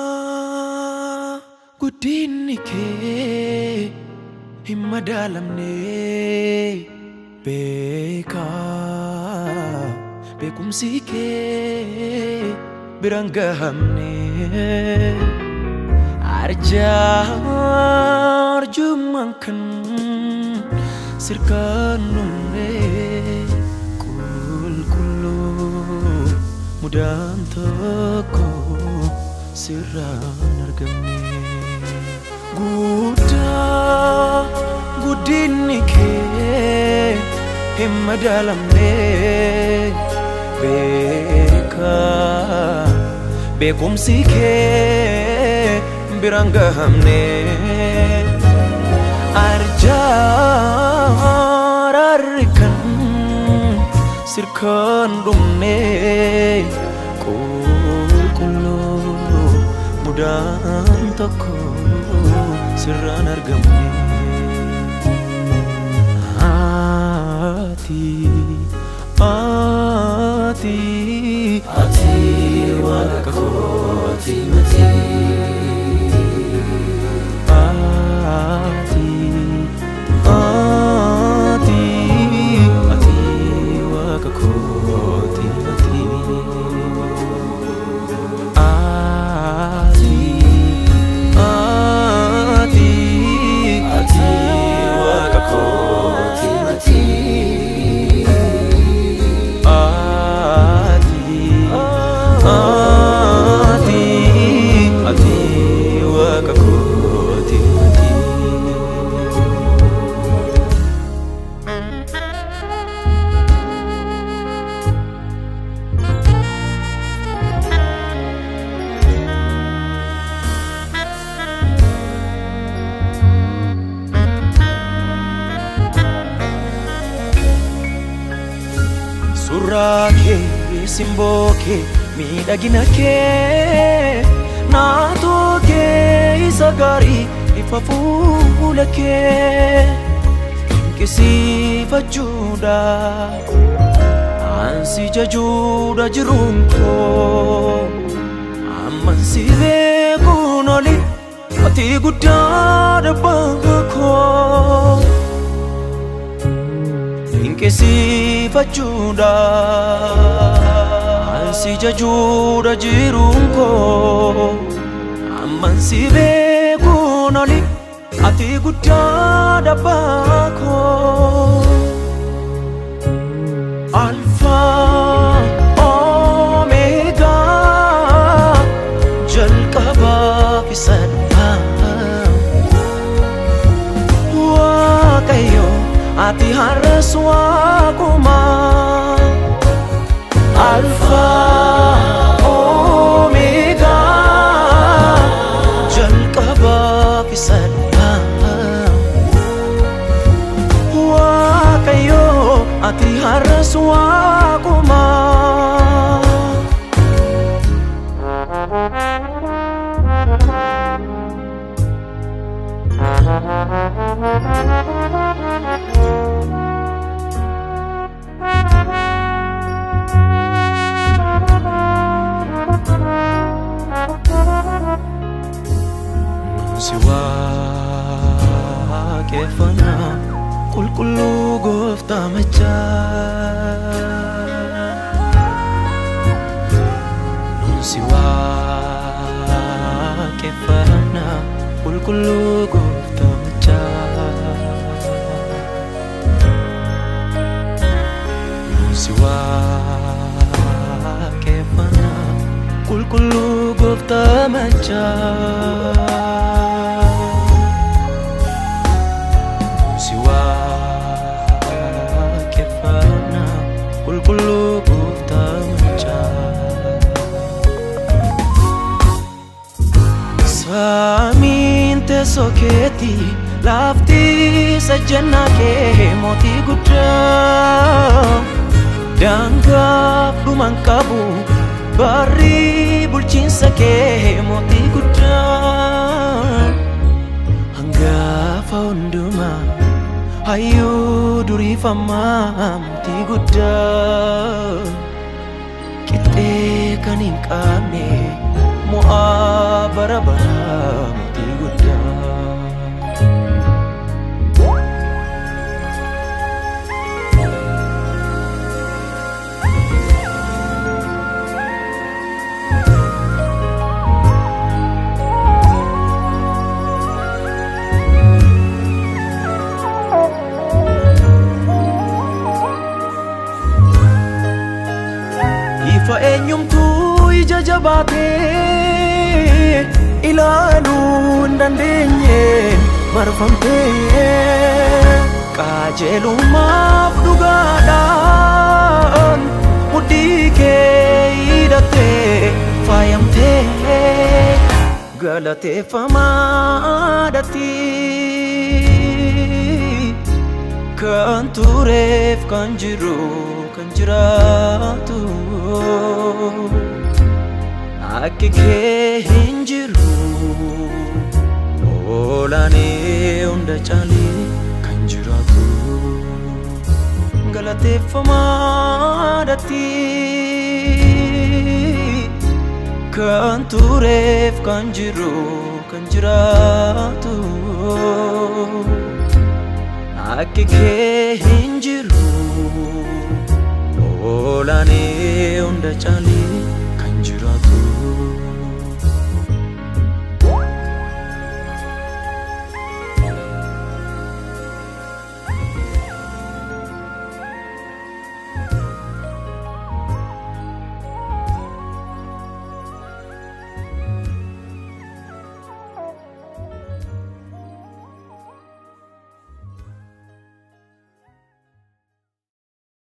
Guddaa guddinni kee hin madaalamne beekaa beekumsi kee biraan gahamne arjummaan kan sirkaan dhumne qulqulluu mudaan tokko sirraan argamne guddaa guddinni kee hin madaalamne beekaa beekumsi kee biraan gahamne arjummaan kan sirkaan dhumne qulqulluu mudaan tokko sirraan argamne ati waaqa kooti mati Surraa kee simboo kee miidhagina kee naatoo kee isa gaarii ifa fuula kee dinqisiifachuudhaaf ansi jajuudha jiruun koo amman si beekuun oli ati guddaadha baga koo dinqisiifachuudhaaf ansi jajuudha jiruun koo amman si beekuun oli ati guddaadha baga koo Alphaa Omeegaa jalqabaa fi saddaa Waaqayyo ati har'as waaquma Alphaa Omeegaa jalqabaa fi saddaa Waaqayyo ati har'as waaquma Si waaqeffannaa qulqulluu gooftaa machaa si waaqeffannaa qulqulluu gooftaa machaa si waaqeffannaa qulqulluu gooftaa machaa Saaminte soketi lafti sajjana kee mootii guddaa daangaaf dhuman qabu barri bulchiinsa kee mootii guddaa hangafa hundumaa hayyuu duriifamaa mootii guddaa qixxee kan hin qabne jabaate ilaalu dandeenye marfamte qajeelummaaf dhugaadhaan mudhii kee hidhattee faayamte galateeffamaadhatti kan tureef kan jiru kan jiraatu akki kee hin jiru olaanee hunda caalee kan jiraatu galateeffamaadhatti kan tureef kan jiru kan jiraatu akki kee hin jiru olaanee hunda caalee